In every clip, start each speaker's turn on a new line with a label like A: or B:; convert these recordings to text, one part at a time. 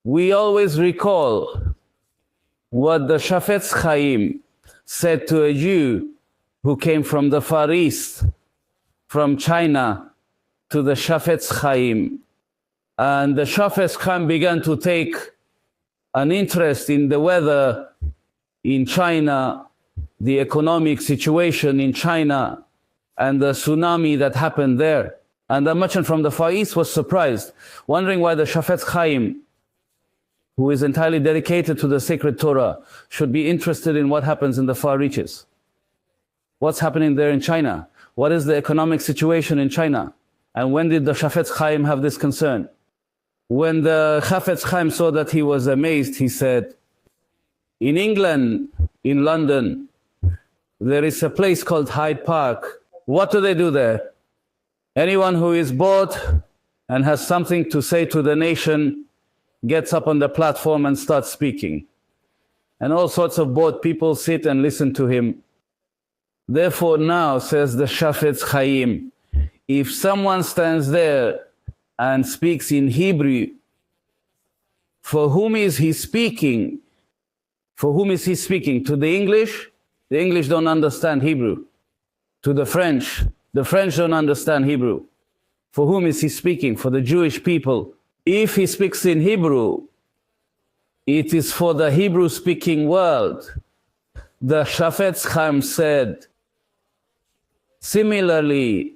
A: We always recall what the Shafetz Chaim said to a Jew who came from the Far East, from China, to the Shafetz Chaim. And the Shafetz Chaim began to take an interest in the weather in China, the economic situation in China, and the tsunami that happened there. And the merchant from the Far East was surprised, wondering why the Shafetz Chaim, who is entirely dedicated to the sacred Torah, should be interested in what happens in the far reaches. What's happening there in China? What is the economic situation in China? And when did the Shafetz Chaim have this concern? When the Shafetz Chaim saw that, he was amazed. He said, in England, in London, there is a place called Hyde Park. What do they do there? Anyone who is bored and has something to say to the nation gets up on the platform and starts speaking. And all sorts of bored people sit and listen to him. Therefore now, says the Shafetz Chaim, if someone stands there and speaks in Hebrew, for whom is he speaking? For whom is he speaking? To the English? The English don't understand Hebrew. To the French don't understand Hebrew. For whom is he speaking? For the Jewish people. If he speaks in Hebrew, it is for the Hebrew-speaking world. The Shafetz Chaim said, similarly,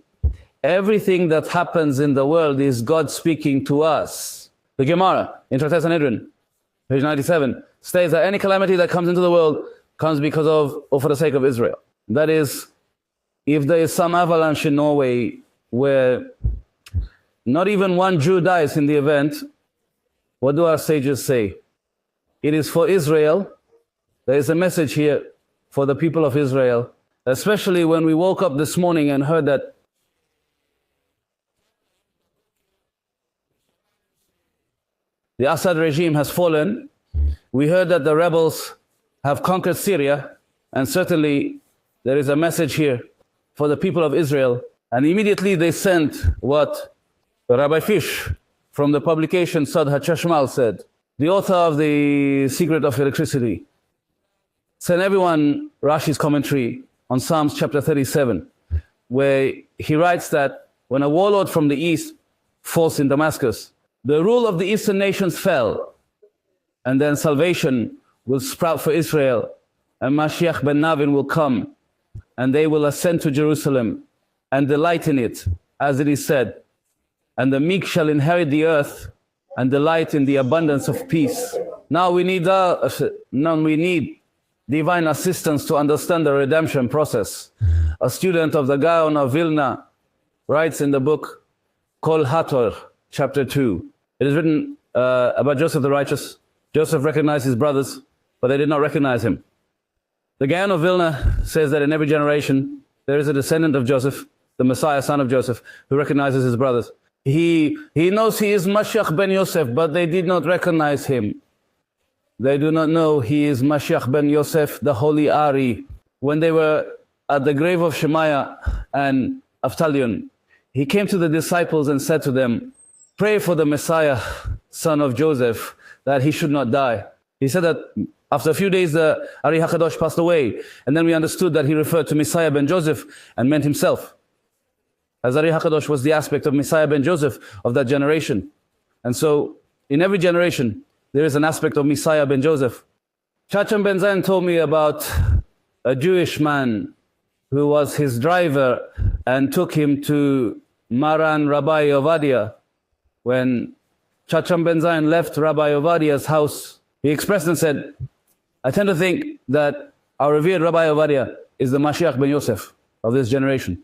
A: everything that happens in the world is God speaking to us. The Gemara, in Tractate Sanhedrin, page 97, states that any calamity that comes into the world comes because of, or for the sake of Israel. That is, if there is some avalanche in Norway where not even one Jew dies in the event, what do our sages say? It is for Israel. There is a message here for the people of Israel, especially when we woke up this morning and heard that the Assad regime has fallen. We heard that the rebels have conquered Syria, and certainly there is a message here for the people of Israel. And immediately they sent what Rabbi Fish from the publication Sad HaChashmal said, the author of The Secret of Electricity, sent everyone Rashi's commentary on Psalms chapter 37, where he writes that when a warlord from the east falls in Damascus, the rule of the eastern nations fell, and then salvation will sprout for Israel, and Mashiach ben Navin will come, and they will ascend to Jerusalem and delight in it, as it is said, and the meek shall inherit the earth and delight in the abundance of peace. Now we need divine assistance to understand the redemption process. A student of the Gaon of Vilna writes in the book Kol Hator, chapter 2. It is written about Joseph the righteous. Joseph recognized his brothers, but they did not recognize him. The Gaon of Vilna says that in every generation there is a descendant of Joseph, the Messiah, son of Joseph, who recognizes his brothers. He knows he is Mashiach ben Yosef, but they did not recognize him. They do not know he is Mashiach ben Yosef, the holy Ari. When they were at the grave of Shemaiah and Avtalion, he came to the disciples and said to them, pray for the Messiah, son of Joseph, that he should not die. He said that after a few days, the Ari HaKadosh passed away. And then we understood that he referred to Messiah ben Joseph and meant himself. As Ari HaKadosh was the aspect of Messiah ben Joseph of that generation. And so, in every generation, there is an aspect of Messiah ben Joseph. Chacham ben Zayin told me about a Jewish man who was his driver and took him to Maran Rabbi Ovadia. When Chacham ben Zayin left Rabbi Ovadia's house, he expressed and said, I tend to think that our revered Rabbi Ovadia is the Mashiach ben Yosef of this generation,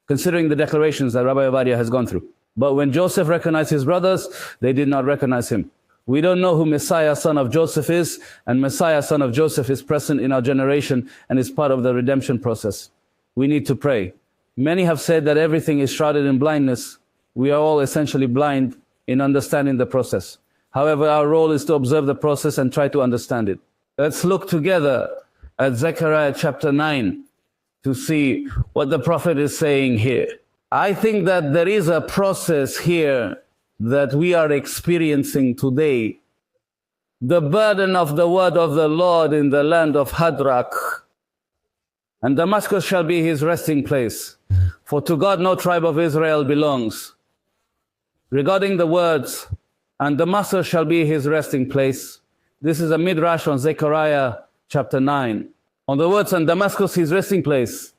A: considering the declarations that Rabbi Ovadia has gone through. But when Joseph recognized his brothers, they did not recognize him. We don't know who Messiah, son of Joseph is, and Messiah, son of Joseph is present in our generation and is part of the redemption process. We need to pray. Many have said that everything is shrouded in blindness. We are all essentially blind in understanding the process. However, our role is to observe the process and try to understand it. Let's look together at Zechariah chapter 9 to see what the prophet is saying here. I think that there is a process here that we are experiencing today the burden of the word of the Lord in the land of Hadrak. And Damascus shall be his resting place. For to God no tribe of Israel belongs. Regarding the words, and Damascus shall be his resting place. This is a midrash on Zechariah chapter 9. On the words, and Damascus his resting place,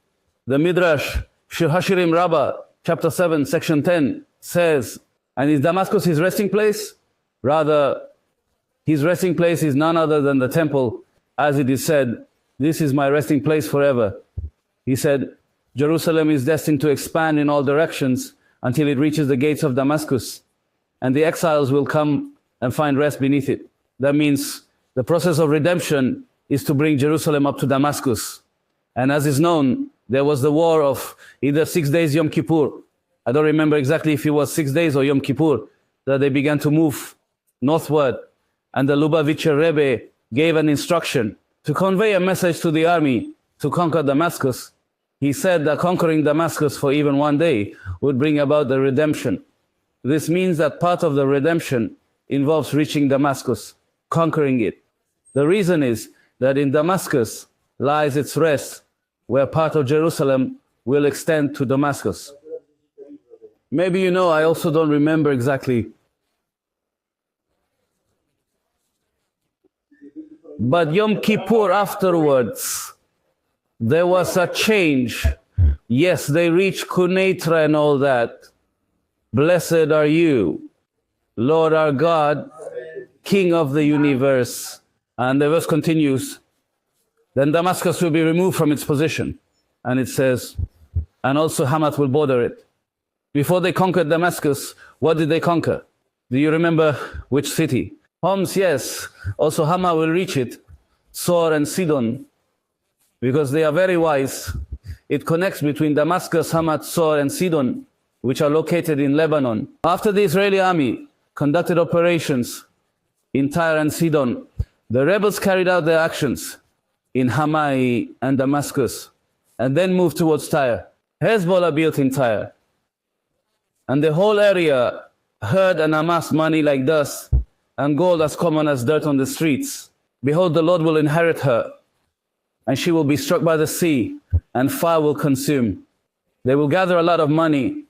A: the midrash, Shir Hashirim Rabbah, chapter 7, section 10, says, and is Damascus his resting place? Rather, his resting place is none other than the temple, as it is said, this is my resting place forever. He said, Jerusalem is destined to expand in all directions until it reaches the gates of Damascus, and the exiles will come and find rest beneath it. That means the process of redemption is to bring Jerusalem up to Damascus. And as is known, there was the war of either 6 days Yom Kippur. I don't remember exactly if it was 6 days or Yom Kippur, that they began to move northward. And the Lubavitcher Rebbe gave an instruction to convey a message to the army to conquer Damascus. He said that conquering Damascus for even 1 day would bring about the redemption. This means that part of the redemption involves reaching Damascus, conquering it. The reason is that in Damascus lies its rest, where part of Jerusalem will extend to Damascus. Maybe you know, I also don't remember exactly. But Yom Kippur afterwards, there was a change. Yes, they reached Kuneitra and all that. Blessed are you, Lord our God, King of the universe. And the verse continues, then Damascus will be removed from its position. And it says, and also Hamath will border it. Before they conquered Damascus, what did they conquer? Do you remember which city? Homs, yes. Also Hamath will reach it. Sor and Sidon, because they are very wise. It connects between Damascus, Hamath, Sor, and Sidon, which are located in Lebanon. After the Israeli army conducted operations in Tyre and Sidon, the rebels carried out their actions in Hamai and Damascus, and then moved towards Tyre. Hezbollah built in Tyre, and the whole area heard and amassed money like dust, and gold as common as dirt on the streets. Behold, the Lord will inherit her, and she will be struck by the sea, and fire will consume. They will gather a lot of money,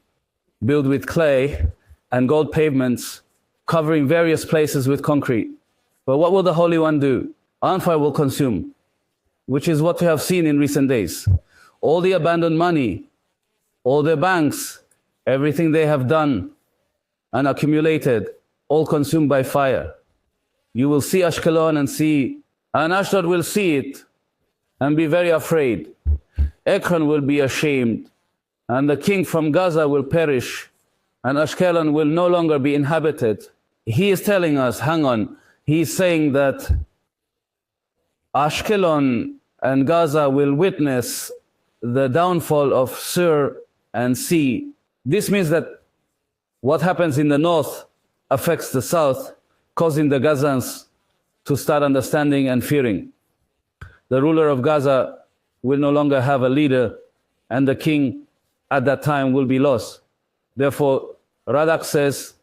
A: build with clay and gold pavements, covering various places with concrete. But what will the Holy One do? On fire will consume, which is what we have seen in recent days. All the abandoned money, all their banks, everything they have done and accumulated, all consumed by fire. You will see Ashkelon and Ashdod will see it and be very afraid. Ekron will be ashamed, and the king from Gaza will perish, and Ashkelon will no longer be inhabited. He is telling us, hang on, he's saying that Ashkelon and Gaza will witness the downfall of Sur and sea. This means that what happens in the north affects the south, causing the Gazans to start understanding and fearing. The ruler of Gaza will no longer have a leader, and the king at that time will be lost. Therefore, Radak says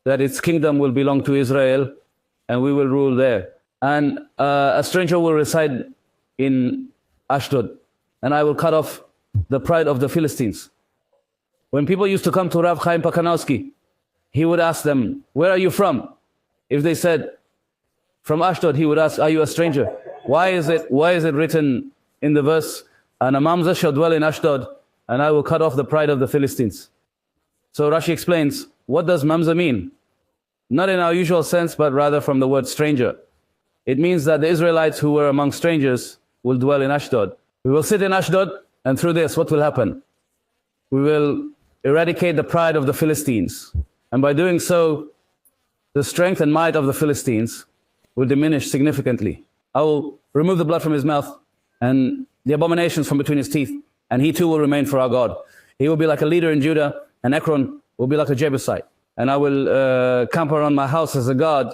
A: that its kingdom will belong to Israel, and we will rule there. And a stranger will reside in Ashdod, and I will cut off the pride of the Philistines. When people used to come to Rav Chaim Pakanowski, he would ask them, where are you from? If they said, from Ashdod, he would ask, are you a stranger? Why is it written in the verse, and a mamza shall dwell in Ashdod, and I will cut off the pride of the Philistines? So Rashi explains, what does mamza mean? Not in our usual sense, but rather from the word stranger. It means that the Israelites who were among strangers will dwell in Ashdod. We will sit in Ashdod, and through this, what will happen? We will eradicate the pride of the Philistines. And by doing so, the strength and might of the Philistines will diminish significantly. I will remove the blood from his mouth and the abominations from between his teeth, and he too will remain for our God. He will be like a leader in Judah, and Ekron will be like a Jebusite. And I will camp around my house as a God,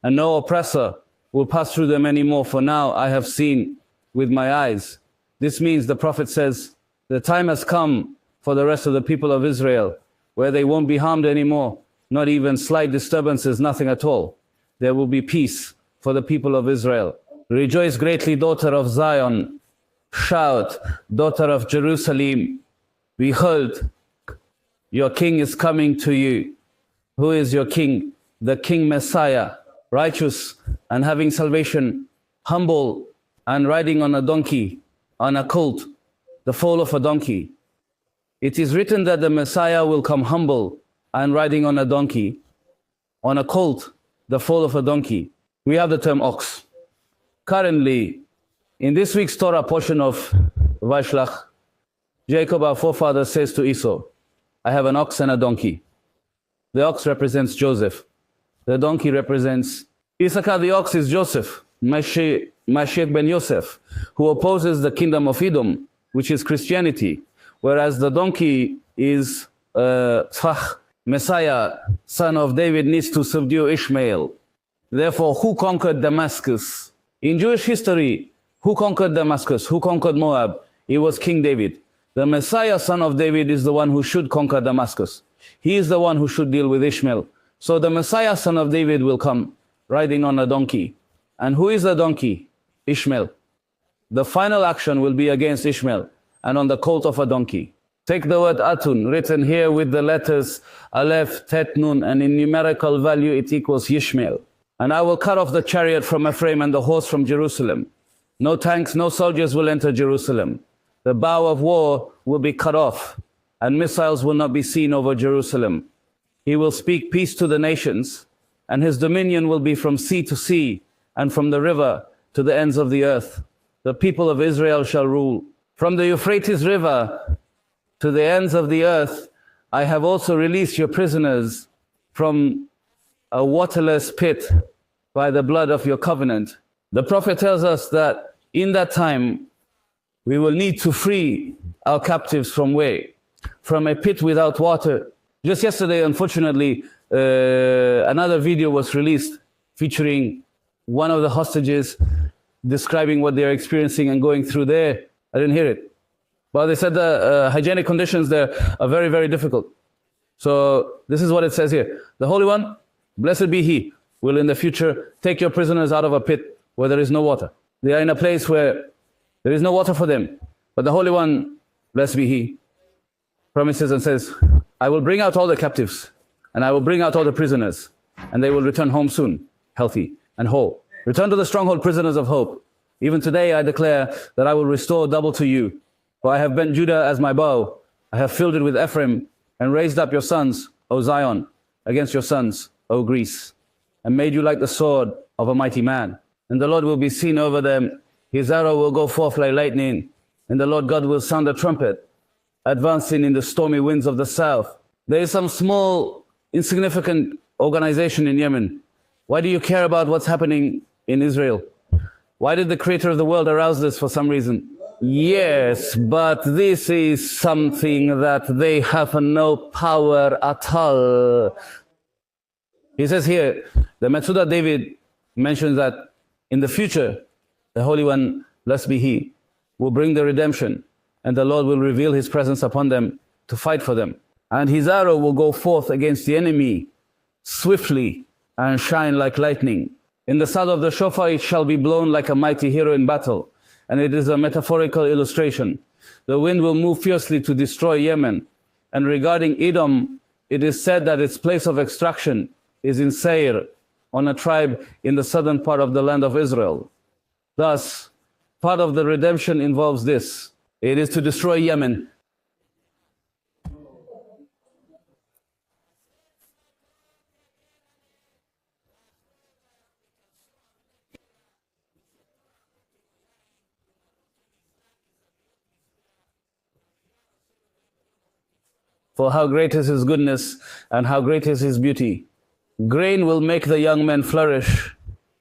A: and no oppressor will pass through them anymore, for now I have seen with my eyes. This means, the prophet says, the time has come for the rest of the people of Israel, where they won't be harmed anymore, not even slight disturbances, nothing at all. There will be peace for the people of Israel. Rejoice greatly, daughter of Zion. Shout, daughter of Jerusalem. Behold, your king is coming to you. Who is your king? The King Messiah, righteous and having salvation, humble and riding on a donkey, on a colt, the foal of a donkey. It is written that the Messiah will come humble and riding on a donkey, on a colt, the foal of a donkey. We have the term ox. Currently, in this week's Torah portion of Vaishlach, Jacob, our forefather, says to Esau, I have an ox and a donkey. The ox represents Joseph. The donkey represents Issachar. The ox is Joseph, Mashiach ben Yosef, who opposes the kingdom of Edom, which is Christianity, whereas the donkey is Messiah, son of David, needs to subdue Ishmael. Therefore, who conquered Damascus? In Jewish history, who conquered Damascus? Who conquered Moab? It was King David. The Messiah, son of David, is the one who should conquer Damascus. He is the one who should deal with Ishmael. So the Messiah, son of David, will come riding on a donkey. And who is the donkey? Ishmael. The final action will be against Ishmael and on the colt of a donkey. Take the word Atun, written here with the letters Aleph, Tet, Nun, and in numerical value it equals Yishmael. And I will cut off the chariot from Ephraim and the horse from Jerusalem. No tanks, no soldiers will enter Jerusalem. The bow of war will be cut off, and missiles will not be seen over Jerusalem. He will speak peace to the nations, and his dominion will be from sea to sea, and from the river to the ends of the earth. The people of Israel shall rule. From the Euphrates River to the ends of the earth, I have also released your prisoners from a waterless pit by the blood of your covenant. The prophet tells us that in that time, we will need to free our captives from where? From a pit without water. Just yesterday, unfortunately, another video was released featuring one of the hostages describing what they're experiencing and going through there. I didn't hear it. But they said the hygienic conditions there are very, very difficult. So this is what it says here. The Holy One, blessed be He, will in the future take your prisoners out of a pit where there is no water. They are in a place where there is no water for them. But the Holy One, blessed be He, promises and says, I will bring out all the captives, and I will bring out all the prisoners, and they will return home soon, healthy and whole. Return to the stronghold, prisoners of hope. Even today I declare that I will restore double to you. For I have bent Judah as my bow. I have filled it with Ephraim, and raised up your sons, O Zion, against your sons, O Greece, and made you like the sword of a mighty man. And the Lord will be seen over them. His arrow will go forth like lightning, and the Lord God will sound a trumpet, advancing in the stormy winds of the south. There is some small, insignificant organization in Yemen. Why do you care about what's happening in Israel? Why did the creator of the world arouse this for some reason? Yes, but this is something that they have no power at all. He says here, the Metzudah David mentions that in the future, the Holy One, blessed be He, will bring the redemption, and the Lord will reveal His presence upon them to fight for them. And His arrow will go forth against the enemy swiftly and shine like lightning. In the sound of the shofar it shall be blown like a mighty hero in battle, and it is a metaphorical illustration. The wind will move fiercely to destroy Yemen. And regarding Edom, it is said that its place of extraction is in Seir, on a tribe in the southern part of the land of Israel. Thus, part of the redemption involves this. It is to destroy Yemen. For how great is His goodness and how great is His beauty. Grain will make the young men flourish,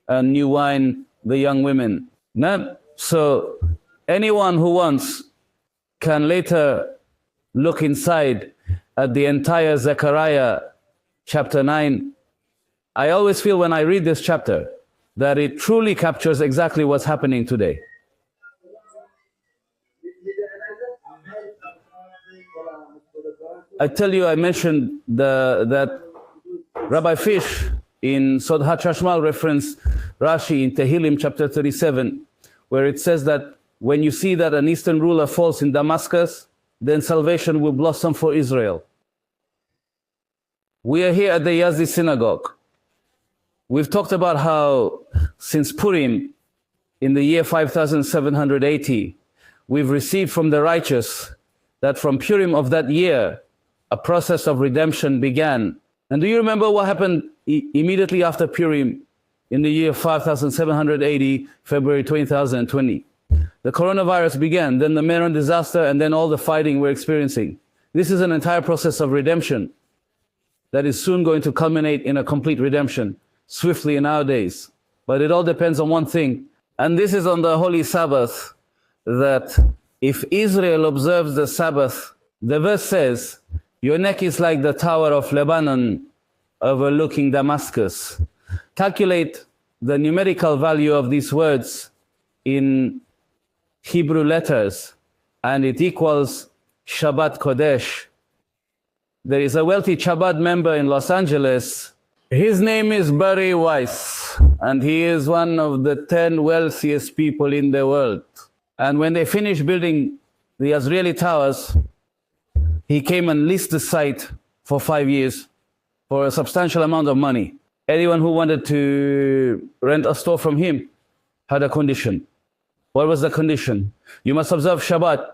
A: and new wine the young women. So anyone who wants can later look inside at the entire Zechariah chapter 9. I always feel when I read this chapter that it truly captures exactly what's happening today. I tell you, I mentioned that Rabbi Fish in Sod HaChashmal reference Rashi in Tehillim chapter 37, where it says that when you see that an eastern ruler falls in Damascus, then salvation will blossom for Israel. We are here at the Yazdi synagogue. We've talked about how since Purim, in the year 5780, we've received from the righteous that from Purim of that year, a process of redemption began. And do you remember what happened immediately after Purim in the year 5780, February 2020? The coronavirus began, then the Meron disaster, and then all the fighting we're experiencing. This is an entire process of redemption that is soon going to culminate in a complete redemption, swiftly in our days. But it all depends on one thing, and this is on the Holy Sabbath, that if Israel observes the Sabbath, the verse says, your neck is like the tower of Lebanon overlooking Damascus. Calculate the numerical value of these words in Hebrew letters, and it equals Shabbat Kodesh. There is a wealthy Chabad member in Los Angeles. His name is Barry Weiss, and he is one of the 10 wealthiest people in the world. And when they finished building the Israeli towers, he came and leased the site for 5 years for a substantial amount of money. Anyone who wanted to rent a store from him had a condition. What was the condition? You must observe Shabbat.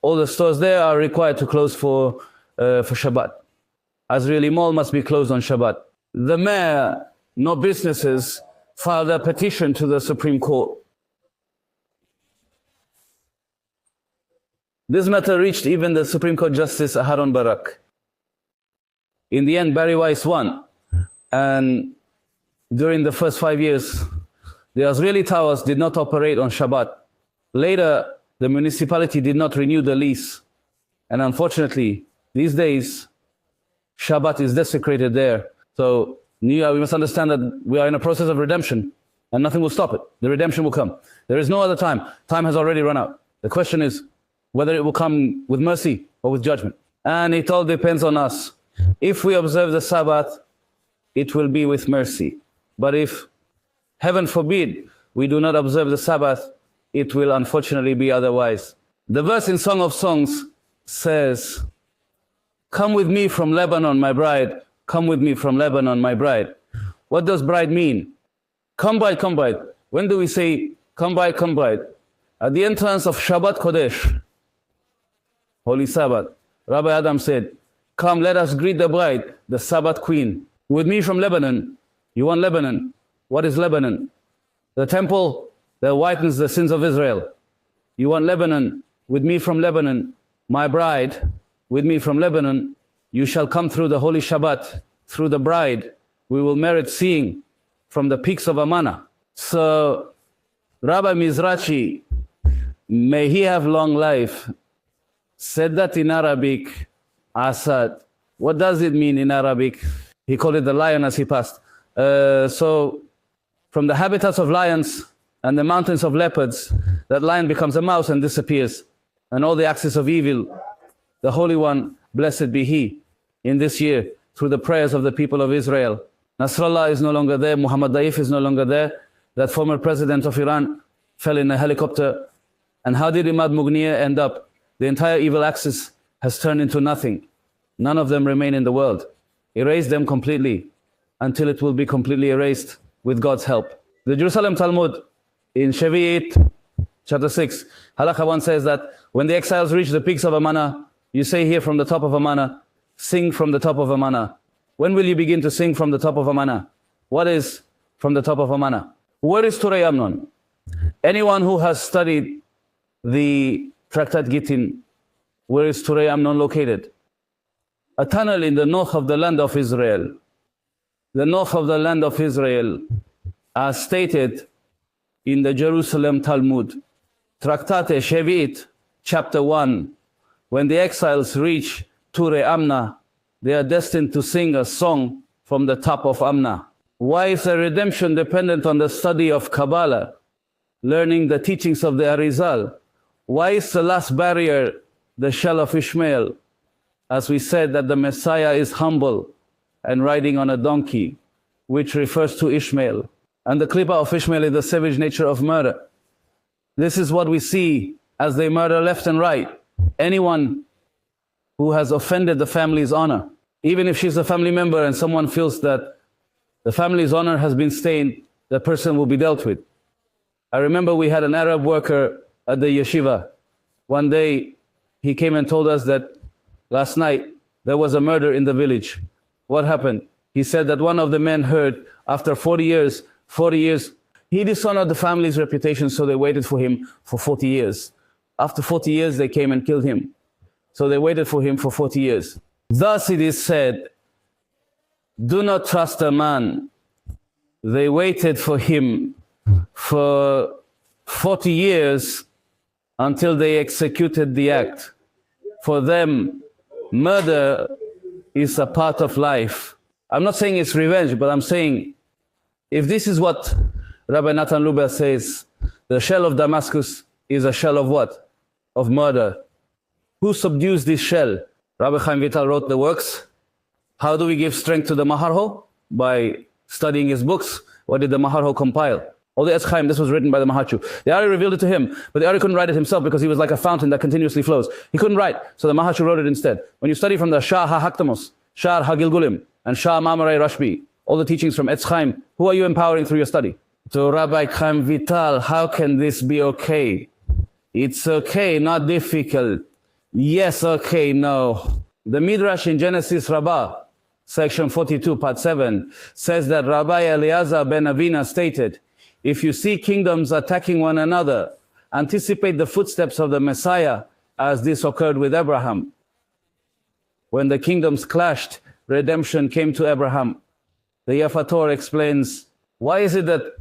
A: All the stores there are required to close for Shabbat. Israeli Mall must be closed on Shabbat. The mayor, no businesses, filed a petition to the Supreme Court. This matter reached even the Supreme Court Justice Aharon Barak. In the end, Barry Weiss won. And during the first 5 years, the Israeli towers did not operate on Shabbat. Later, the municipality did not renew the lease. And unfortunately, these days, Shabbat is desecrated there. So we must understand that we are in a process of redemption, and nothing will stop it. The redemption will come. There is no other time. Time has already run out. The question is whether it will come with mercy or with judgment. And it all depends on us. If we observe the Sabbath, it will be with mercy. But if, heaven forbid, we do not observe the Sabbath, it will unfortunately be otherwise. The verse in Song of Songs says, come with me from Lebanon, my bride. Come with me from Lebanon, my bride. What does bride mean? Come bride, come bride. When do we say, come bride, come bride? At the entrance of Shabbat Kodesh, Holy Sabbath, Rabbi Adam said, come, let us greet the bride, the Sabbath queen. With me from Lebanon. You want Lebanon? What is Lebanon? The temple that whitens the sins of Israel. You want Lebanon? With me from Lebanon. My bride, with me from Lebanon. You shall come through the holy Shabbat, through the bride. We will merit seeing from the peaks of Amana. So, Rabbi Mizrachi, may he have long life, said that in Arabic, Assad. What does it mean in Arabic? He called it the lion as he passed. So, from the habitats of lions and the mountains of leopards, that lion becomes a mouse and disappears. And all the axis of evil, the Holy One, blessed be He, in this year, through the prayers of the people of Israel. Nasrallah is no longer there, Muhammad Daif is no longer there. That former president of Iran fell in a helicopter. And how did Imad Mughniya end up? The entire evil axis has turned into nothing. None of them remain in the world. Erase them completely, until it will be completely erased with God's help. The Jerusalem Talmud, in Shevi'it, chapter 6, Halakha 1 says that when the exiles reach the peaks of Amana, you say here from the top of Amana, sing from the top of Amana. When will you begin to sing from the top of Amana? What is from the top of Amana? Where is Turei Amnon? Anyone who has studied the Tractate Gittin, where is Turei Amnon located? A tunnel in the north of the land of Israel. The north of the land of Israel, as stated in the Jerusalem Talmud, Tractate Shevi'it, chapter 1, when the exiles reach Turei Amna, they are destined to sing a song from the top of Amna. Why is the redemption dependent on the study of Kabbalah, learning the teachings of the Arizal? Why is the last barrier the shell of Ishmael? As we said that the Messiah is humble and riding on a donkey. which refers to Ishmael. And the klipa of Ishmael is the savage nature of murder. This is what we see as they murder left and right. Anyone who has offended the family's honor, even if she's a family member and someone feels that the family's honor has been stained, the person will be dealt with. I remember we had an Arab worker at the yeshiva. One day he came and told us that last night there was a murder in the village. What happened? He said that one of the men heard after 40 years, he dishonored the family's reputation, so they waited for him for 40 years. After 40 years, they came and killed him. So they waited for him for 40 years. Thus it is said, do not trust a man. They waited for him for 40 years until they executed the act. For them, murder is a part of life. I'm not saying it's revenge, but I'm saying if this is what Rabbi Natan Luber says, the shell of Damascus is a shell of what? Of murder. Who subdues this shell? Rabbi Chaim Vital wrote the works. How do we give strength to the Maharho? By studying his books. What did the Maharho compile? All the Etz Chaim, this was written by the Mahachu. The Ari revealed it to him, but the Ari couldn't write it himself because he was like a fountain that continuously flows. He couldn't write, so the Mahachu wrote it instead. When you study from the Shah HaHaktamos, Shah HaGilgulim, and Shah Mamaray Rashbi, all the teachings from Etz Chaim, who are you empowering through your study? To Rabbi Chaim Vital, how can this be okay? It's okay, not difficult. Yes, okay, no. The Midrash in Genesis Rabbah, section 42, part 7, says that Rabbi Eliezer ben Avina stated, if you see kingdoms attacking one another, anticipate the footsteps of the Messiah, as this occurred with Abraham. When the kingdoms clashed, redemption came to Abraham. The Yafator explains, why is it that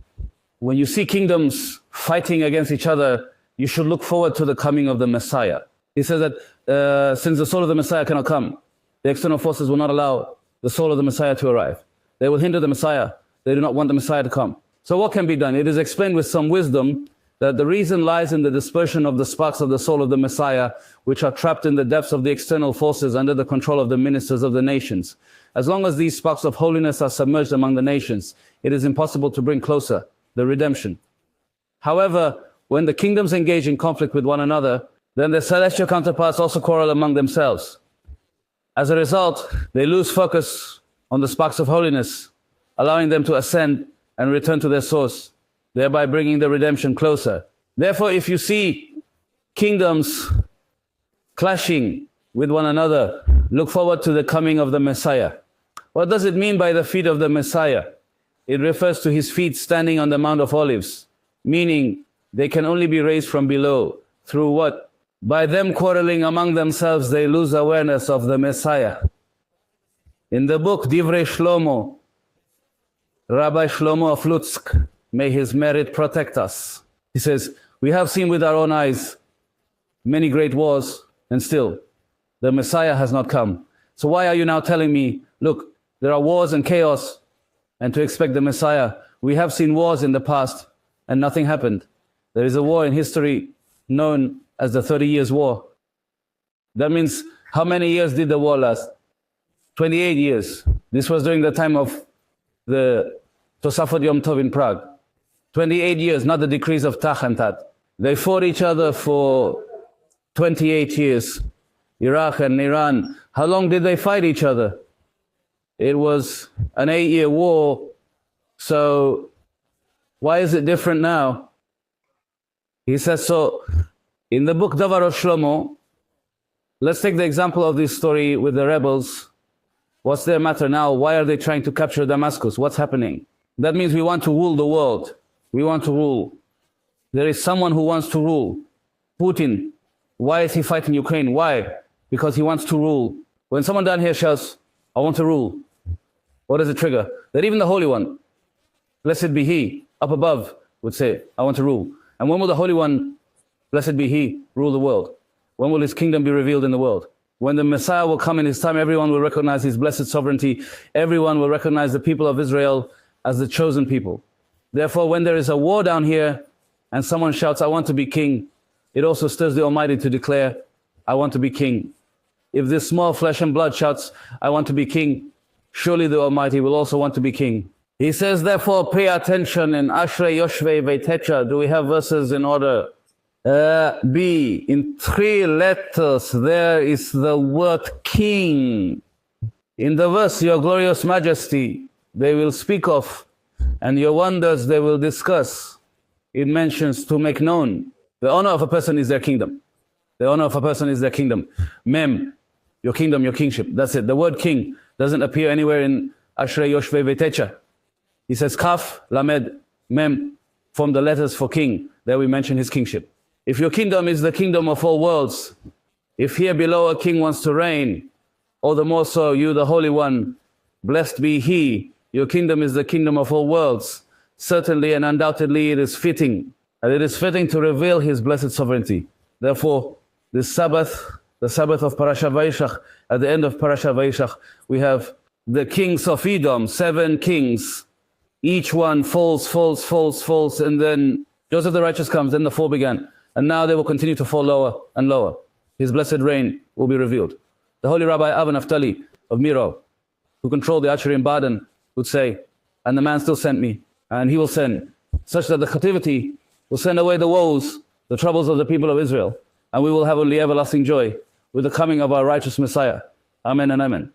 A: when you see kingdoms fighting against each other, you should look forward to the coming of the Messiah? He says that since the soul of the Messiah cannot come, the external forces will not allow the soul of the Messiah to arrive. They will hinder the Messiah. They do not want the Messiah to come. So what can be done? It is explained with some wisdom that the reason lies in the dispersion of the sparks of the soul of the Messiah, which are trapped in the depths of the external forces under the control of the ministers of the nations. As long as these sparks of holiness are submerged among the nations, it is impossible to bring closer the redemption. However, when the kingdoms engage in conflict with one another, then their celestial counterparts also quarrel among themselves. As a result, they lose focus on the sparks of holiness, allowing them to ascend and return to their source, thereby bringing the redemption closer. Therefore, if you see kingdoms clashing with one another, look forward to the coming of the Messiah. What does it mean by the feet of the Messiah? It refers to his feet standing on the Mount of Olives, meaning they can only be raised from below. Through what? By them quarreling among themselves, they lose awareness of the Messiah. In the book Divrei Shlomo, Rabbi Shlomo of Lutsk, may his merit protect us. He says, we have seen with our own eyes many great wars, and still the Messiah has not come. So why are you now telling me, look, there are wars and chaos, and to expect the Messiah? We have seen wars in the past, and nothing happened. There is a war in history known as the 30 Years' War. That means, how many years did the war last? 28 years. This was during the time of the Tosafot Yom Tov in Prague. 28 years, not the decrees of Tach and Tat. They fought each other for 28 years. Iraq and Iran. How long did they fight each other? It was an 8-year war. So why is it different now? He says, so in the book Davarot Shlomo, let's take the example of this story with the rebels. What's their matter now? Why are they trying to capture Damascus? What's happening? That means we want to rule the world. We want to rule. There is someone who wants to rule. Putin. Why is he fighting Ukraine? Why? Because he wants to rule. When someone down here shouts, I want to rule, what does it trigger? That even the Holy One, blessed be He, up above, would say, I want to rule. And when will the Holy One, blessed be He, rule the world? When will His kingdom be revealed in the world? When the Messiah will come in His time, everyone will recognize His blessed sovereignty. Everyone will recognize the people of Israel as the chosen people. Therefore, when there is a war down here and someone shouts, I want to be king, it also stirs the Almighty to declare, I want to be king. If this small flesh and blood shouts, I want to be king, surely the Almighty will also want to be king. He says, therefore, pay attention in Ashrei Yoshvei Veitecha. Do we have verses in order? B, in 3 letters, there is the word king. In the verse, your glorious majesty, they will speak of, and your wonders they will discuss. It mentions to make known. The honor of a person is their kingdom. The honor of a person is their kingdom. Mem, your kingdom, your kingship. That's it. The word king doesn't appear anywhere in Ashrei Yoshvei Veitecha. He says Kaf, Lamed, Mem, from the letters for king. There we mention his kingship. If your kingdom is the kingdom of all worlds, if here below a king wants to reign, all the more so you, the Holy One, blessed be he. Your kingdom is the kingdom of all worlds. Certainly and undoubtedly it is fitting. And it is fitting to reveal his blessed sovereignty. Therefore, this Sabbath, the Sabbath of Parashat Vayishach, at the end of Parashat Vayishach, we have the kings of Edom, 7 kings. Each one falls, and then Joseph the righteous comes, then the fall began. And now they will continue to fall lower and lower. His blessed reign will be revealed. The holy Rabbi Abba Naphtali of Miro, who controlled the archery in Baden, would say, and the man still sent me, and he will send, such that the captivity will send away the woes, the troubles of the people of Israel, and we will have only everlasting joy with the coming of our righteous Messiah. Amen and amen.